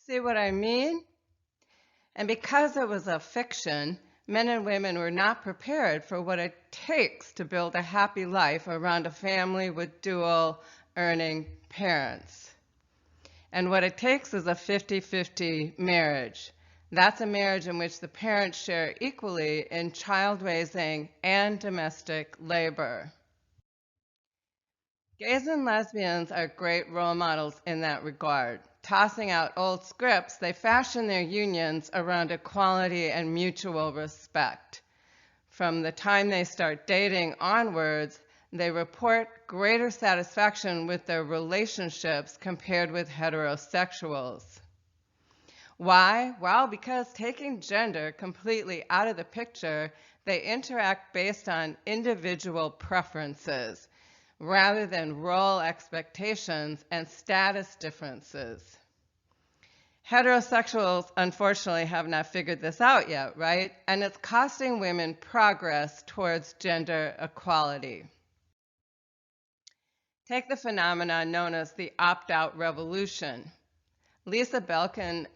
See what I mean? And because it was a fiction, men and women were not prepared for what it takes to build a happy life around a family with dual earning parents. And what it takes is a 50-50 marriage. That's a marriage in which the parents share equally in child raising and domestic labor. Gays and lesbians are great role models in that regard. Tossing out old scripts, they fashion their unions around equality and mutual respect. From the time they start dating onwards, they report greater satisfaction with their relationships compared with heterosexuals. Why? Well, because taking gender completely out of the picture, they interact based on individual preferences rather than role expectations and status differences. Heterosexuals, unfortunately, have not figured this out yet, right? And it's costing women progress towards gender equality. Take the phenomenon known as the opt-out revolution. Lisa Belkin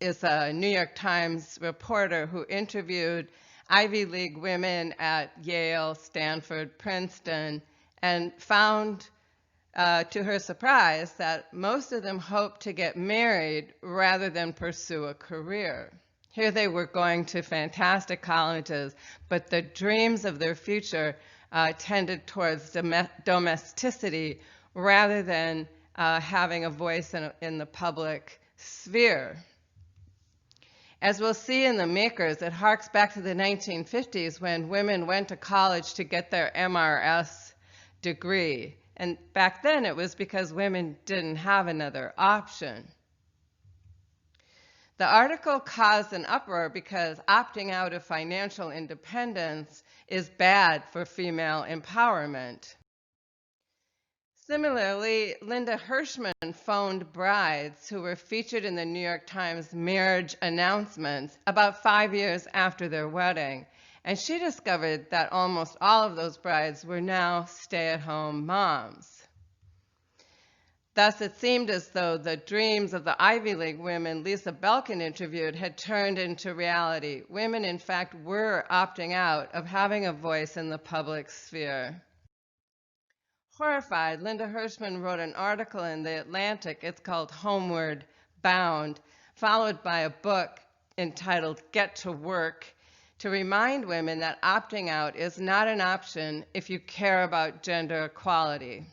is a New York Times reporter who interviewed Ivy League women at Yale, Stanford, Princeton, and found, to her surprise, that most of them hoped to get married rather than pursue a career. Here they were going to fantastic colleges, but the dreams of their future tended towards domesticity rather than having a voice in the public sphere. As we'll see in The Makers, it harks back to the 1950s when women went to college to get their MRS degree. And back then it was because women didn't have another option. The article caused an uproar because opting out of financial independence is bad for female empowerment. Similarly, Linda Hirschman phoned brides who were featured in the New York Times marriage announcements about 5 years after their wedding, and she discovered that almost all of those brides were now stay-at-home moms. Thus, it seemed as though the dreams of the Ivy League women Lisa Belkin interviewed had turned into reality. Women, in fact, were opting out of having a voice in the public sphere. Horrified, Linda Hirschman wrote an article in The Atlantic, it's called Homeward Bound, followed by a book entitled Get to Work, to remind women that opting out is not an option if you care about gender equality.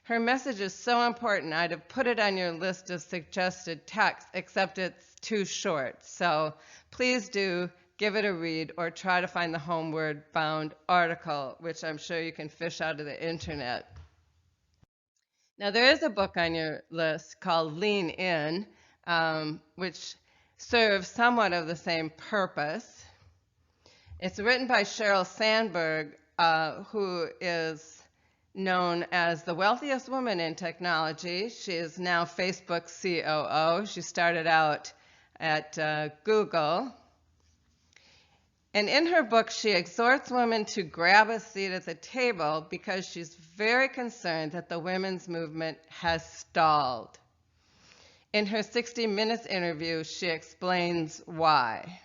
Her message is so important, I'd have put it on your list of suggested texts, except it's too short. So please do give it a read or try to find the Homeward Bound article, which I'm sure you can fish out of the internet. Now, there is a book on your list called Lean In, which serves somewhat of the same purpose. It's written by Sheryl Sandberg, who is known as the wealthiest woman in technology. She is now Facebook's COO. She started out at Google. And in her book, she exhorts women to grab a seat at the table because she's very concerned that the women's movement has stalled. In her 60 Minutes interview, she explains why.